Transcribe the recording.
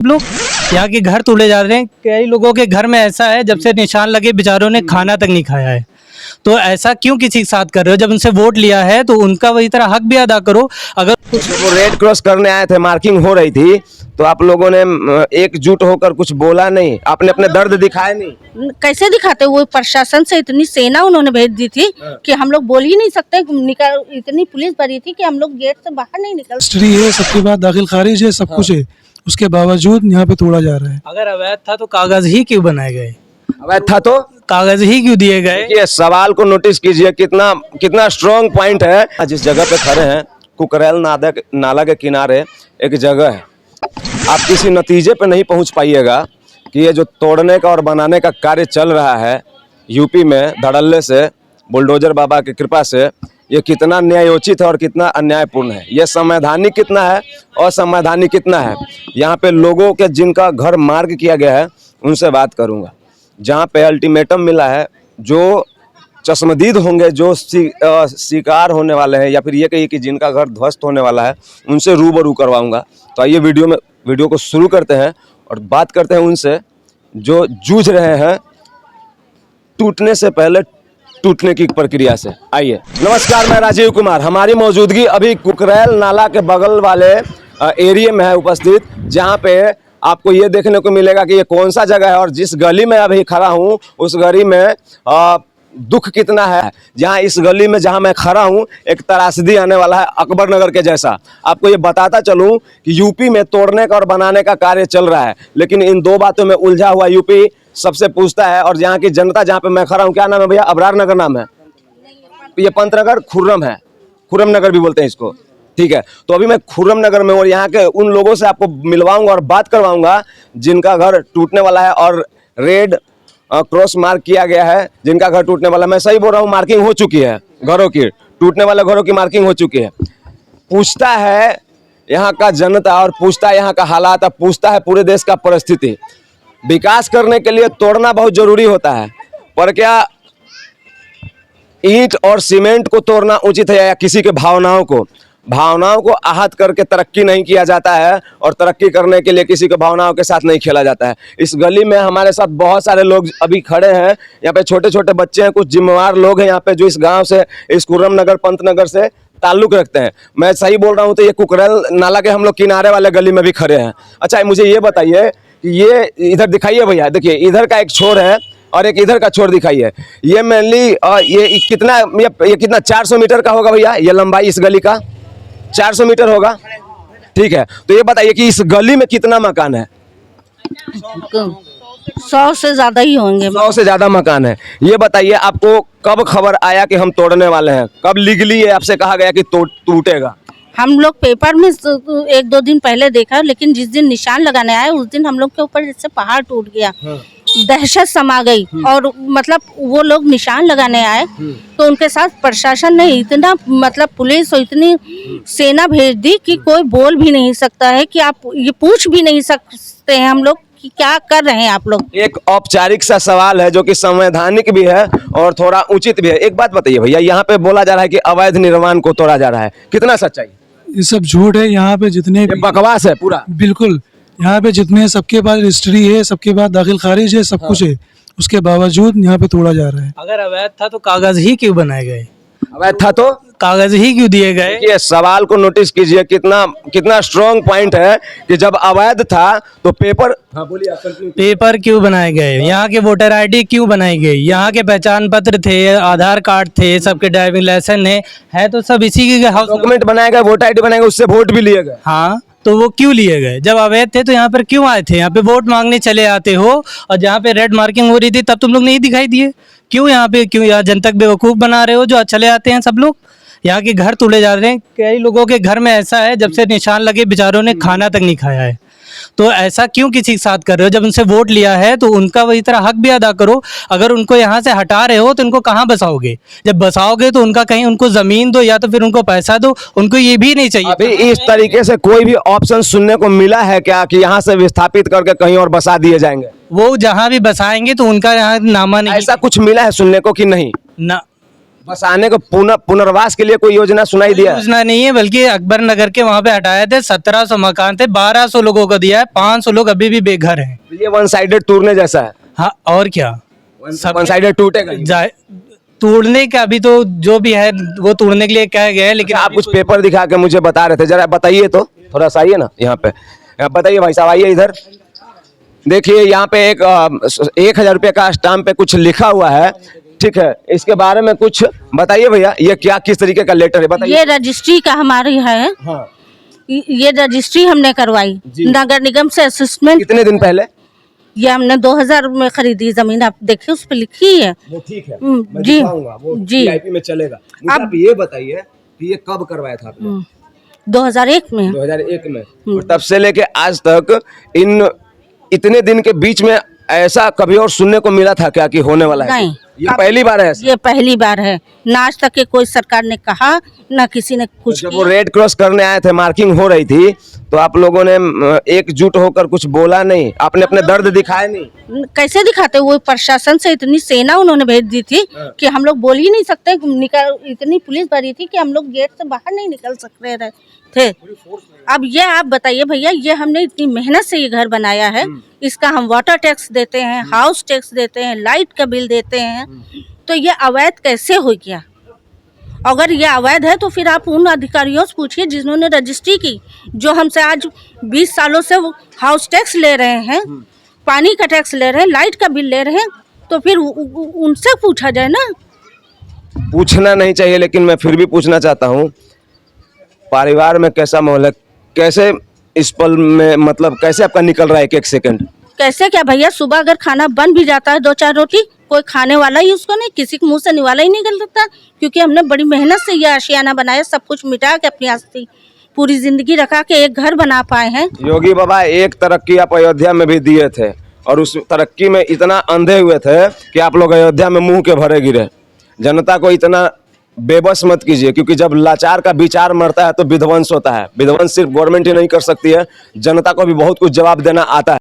लोग यहाँ के घर तोड़े जा रहे हैं। कई लोगों के घर में ऐसा है जब से निशान लगे बेचारों ने खाना तक नहीं खाया है। तो ऐसा क्यों किसी के साथ कर रहे हो? जब उनसे वोट लिया है तो उनका वही तरह हक भी अदा करो। अगर कुछ वो रेड क्रॉस करने आए थे, मार्किंग हो रही थी, तो आप लोगों ने एकजुट होकर कुछ बोला नहीं, आपने अपने दर्द दिखाए नहीं। कैसे दिखाते? वो प्रशासन से इतनी सेना उन्होंने भेज दी थी कि हम लोग बोल ही नहीं सकते। निकल इतनी पुलिस भरी थी कि हम लोग गेट से बाहर नहीं निकल। हिस्ट्री है, सबके बाद दाखिल खारिज है, सब कुछ है, उसके बावजूद यहाँ पे तोड़ा जा रहा है। अगर अवैध था तो कागज ही क्यों बनाए गए? अवैध था तो कागज ही क्यों दिए गए? ये सवाल को नोटिस कीजिए, कितना कितना स्ट्रॉन्ग पॉइंट है। जिस जगह पे खड़े हैं, कुकरेल नाला के किनारे एक जगह है। आप किसी नतीजे पे नहीं पहुंच पाइएगा कि ये जो तोड़ने का और बनाने का कार्य चल रहा है यूपी में धड़ल्ले से, बुलडोजर बाबा की कृपा से, ये कितना न्यायोचित है और कितना अन्यायपूर्ण है, ये संवैधानिक कितना है, असंवैधानिक कितना है। यहाँ पे लोगों के जिनका घर मार्ग किया गया है उनसे बात करूँगा। जहाँ पे अल्टीमेटम मिला है, जो चश्मदीद होंगे, जो शिकार होने वाले हैं, या फिर ये कहिए कि जिनका घर ध्वस्त होने वाला है, उनसे रूबरू करवाऊंगा। तो आइए वीडियो को शुरू करते हैं और बात करते हैं उनसे जो जूझ रहे हैं टूटने से पहले टूटने की प्रक्रिया से। आइए। नमस्कार, मैं राजीव कुमार। हमारी मौजूदगी अभी कुकरेल नाला के बगल वाले एरिया में है उपस्थित, जहाँ पे आपको ये देखने को मिलेगा कि ये कौन सा जगह है और जिस गली में अभी खड़ा हूँ उस गली में दुख कितना है। जहाँ इस गली में जहाँ मैं खड़ा हूँ एक त्रासदी आने वाला है अकबर नगर के जैसा। आपको ये बताता चलूँ कि यूपी में तोड़ने का और बनाने का कार्य चल रहा है, लेकिन इन दो बातों में उलझा हुआ यूपी सबसे पूछता है। और यहाँ की जनता, जहाँ पे मैं खड़ा हूँ, क्या नाम है भैया? अबरार नगर नाम है। ये पंतनगर खुर्रम है, खुर्रम नगर भी बोलते हैं इसको, ठीक है। तो अभी मैं खुर्रम नगर में और यहाँ के उन लोगों से आपको मिलवाऊंगा और बात करवाऊंगा जिनका घर टूटने वाला है और रेड क्रॉस मार्क किया गया है, जिनका घर टूटने वाला है। मैं सही बोल रहा हूँ? मार्किंग हो चुकी है घरों की, टूटने वाले घरों की मार्किंग हो चुकी है। पूछता है यहाँ का जनता और पूछता है यहाँ का हालात, पूछता है पूरे देश का परिस्थिति। विकास करने के लिए तोड़ना बहुत जरूरी होता है, पर क्या ईंट और सीमेंट को तोड़ना उचित है या किसी के भावनाओं को आहत करके तरक्की नहीं किया जाता है और तरक्की करने के लिए किसी के भावनाओं के साथ नहीं खेला जाता है। इस गली में हमारे साथ बहुत सारे लोग अभी खड़े हैं। यहाँ पे छोटे छोटे बच्चे हैं, कुछ जिम्मेवार लोग हैं यहाँ पे जो इस गांव से, इस खुर्रम नगर पंतनगर से ताल्लुक रखते हैं। मैं सही बोल रहा हूँ तो ये कुकरेल नाला के हम लोग किनारे वाले गली में भी खड़े हैं। अच्छा, मुझे ये बताइए कि ये इधर दिखाइए भैया, देखिए इधर का एक छोर है और एक इधर का छोर दिखाइए। ये मेनली ये कितना 400 मीटर का होगा भैया? ये लंबाई इस गली का 400 मीटर होगा, ठीक है। तो ये बताइए कि इस गली में कितना मकान है? 100 से ज्यादा ही होंगे। 100 से ज्यादा मकान है। ये बताइए आपको कब खबर आया कि हम तोड़ने वाले हैं? कब लीगली आपसे कहा गया कि टूटेगा? हम लोग पेपर में 1-2 दिन पहले देखा, लेकिन जिस दिन निशान लगाने आए उस दिन हम लोग के ऊपर जैसे पहाड़ टूट गया। दहशत समा गई। और मतलब वो लोग निशान लगाने आए तो उनके साथ प्रशासन ने इतना, मतलब पुलिस और इतनी सेना भेज दी कि कोई बोल भी नहीं सकता है, कि आप ये पूछ भी नहीं सकते हैं हम लोग कि क्या कर रहे हैं आप लोग। एक औपचारिक सा सवाल है जो कि संवैधानिक भी है और थोड़ा उचित भी है। एक बात बताइए भैया, यहाँ पे बोला जा रहा है कि अवैध निर्माण को तोड़ा जा रहा है, कितना सच्चाई? ये सब झूठ है। यहाँ पे जितने बकवास है पूरा, बिल्कुल। यहाँ पे जितने, सबके पास हिस्ट्री है, सबके पास दाखिल खारिज है, सब कुछ है, उसके बावजूद यहाँ पे तोड़ा जा रहा है। अगर अवैध था तो कागज ही क्यों बनाए गए? अवैध था तो कागज ही क्यों दिए गए? ये सवाल को नोटिस कीजिए, कितना कितना स्ट्रॉन्ग पॉइंट है कि जब अवैध था तो पेपर, हाँ बोलिए, पेपर क्यों बनाए गए? यहाँ के वोटर आईडी क्यों बनाई गई? यहाँ के पहचान पत्र थे, आधार कार्ड थे, सबके ड्राइविंग लाइसेंस है तो सब इसी के हाउस डॉक्यूमेंट बनाए गए, वोटर आईडी बनाए गए, उससे वोट भी लिए गए। हाँ, तो वो क्यों लिए गए? जब अवैध थे तो यहाँ पर क्यों आए थे? यहाँ पे वोट मांगने चले आते हो और जहाँ पे रेड मार्किंग हो रही थी तब तुम लोग नहीं दिखाई दिए। क्यों यहाँ जनता बेवकूफ़ बना रहे हो? जो चले आते हैं सब लोग, यहाँ के घर तोड़े जा रहे हैं। कई लोगों के घर में ऐसा है जब से निशान लगे बेचारों ने खाना तक नहीं खाया है। तो ऐसा क्यों किसी के साथ कर रहे हो? जब उनसे वोट लिया है तो उनका वही तरह हक भी अदा करो। अगर उनको यहाँ से हटा रहे हो तो उनको कहाँ बसाओगे? जब बसाओगे तो उनका कहीं उनको ज़मीन दो या तो फिर उनको पैसा दो। उनको ये भी नहीं चाहिए। अभी इस तरीके से कोई भी ऑप्शन सुनने को मिला है क्या कि यहाँ से विस्थापित करके कहीं और बसा दिए जाएंगे? वो जहाँ भी बसाएंगे तो उनका यहाँ नामा नहीं। ऐसा कुछ मिला है सुनने को कि नहीं? ना, बस आने को पुनर्वास के लिए कोई योजना सुनाई दिया है? योजना नहीं है, बल्कि अकबर नगर के वहाँ पे हटाए थे, 1700 मकान थे, 1200 लोगों को दिया है, 500 लोग अभी भी बेघर हैं। ये वन साइडेड टूटने जैसा है। हाँ, और क्या, वन साइडेड टूटेगा ही। तोड़ने का अभी तो जो भी है वो तोड़ने के लिए कहा गया है, लेकिन आप कुछ पेपर दिखा के मुझे बता रहे थे, जरा बताइए तो, थोड़ा सा आइए ना यहाँ पे, बताइए भाई साहब, आइए इधर। देखिए यहाँ पे एक 1000 रुपये का स्टाम्प पे कुछ लिखा हुआ है, ठीक है, इसके बारे में कुछ बताइए भैया, ये क्या किस तरीके का लेटर है बताइए। ये रजिस्ट्री का हमारी है। हाँ। ये रजिस्ट्री हमने करवाई नगर निगम से असिस्टेंट। कितने दिन पहले? ये हमने 2000 में खरीदी जमीन, आप देखिए उस पर लिखी है। वो ठीक है, जी जी। VIP में चलेगा। मुझे आप ये बताइए कि ये कब करवाया था आपने? 2001 में। 2001 में। और तब से लेके आज तक इतने दिन के बीच में ऐसा कभी और सुनने को मिला था क्या कि होने वाला है? नहीं, ये पहली बार है ऐसा? ये पहली बार है ना, आज तक के कोई सरकार ने कहा ना किसी ने कुछ जब वो रेड क्रॉस करने आए थे, मार्किंग हो रही थी, तो आप लोगों ने एकजुट होकर कुछ बोला नहीं, आपने अपने दर्द दिखाए नहीं? कैसे दिखाते? वो प्रशासन से इतनी सेना उन्होंने भेज दी थी कि हम लोग बोल ही नहीं सकते, इतनी पुलिस भरी थी कि हम लोग गेट से बाहर नहीं निकल सकते रहे थे। अब ये आप बताइए भैया, ये हमने इतनी मेहनत से ये घर बनाया है, इसका हम वाटर टैक्स देते हैं, हाउस टैक्स देते हैं, लाइट का बिल देते हैं, तो ये अवैध कैसे हो गया? अगर ये अवैध है तो फिर आप उन अधिकारियों से पूछिए जिन्होंने रजिस्ट्री की, जो हमसे आज 20 सालों से वो हाउस टैक्स ले रहे हैं, पानी का टैक्स ले रहे हैं, लाइट का बिल ले रहे हैं, तो फिर उनसे पूछा जाए ना। पूछना नहीं चाहिए, लेकिन मैं फिर भी पूछना चाहता हूँ, परिवार में कैसा माहौल है? कैसे इस पल में, मतलब कैसे आपका निकल रहा है एक सेकंड? कैसे क्या भैया, सुबह अगर खाना बन भी जाता है 2-4 रोटी, कोई खाने वाला ही उसको नहीं, किसी के मुंह से निवाला ही निकल सकता, क्योंकि हमने बड़ी मेहनत से ये आशियाना बनाया, सब कुछ मिटा के अपनी आस्ती पूरी जिंदगी रखा के एक घर बना पाए हैं। योगी बाबा एक तरक्की आप अयोध्या में भी दिए थे, और उस तरक्की में इतना अंधे हुए थे कि आप लोग अयोध्या में मुंह के भरे गिरे। जनता को इतना बेबस मत कीजिए, क्योंकि जब लाचार का विचार मरता है तो विध्वंस होता है। विध्वंस सिर्फ गवर्नमेंट ही नहीं कर सकती है, जनता को भी बहुत कुछ जवाब देना आता है।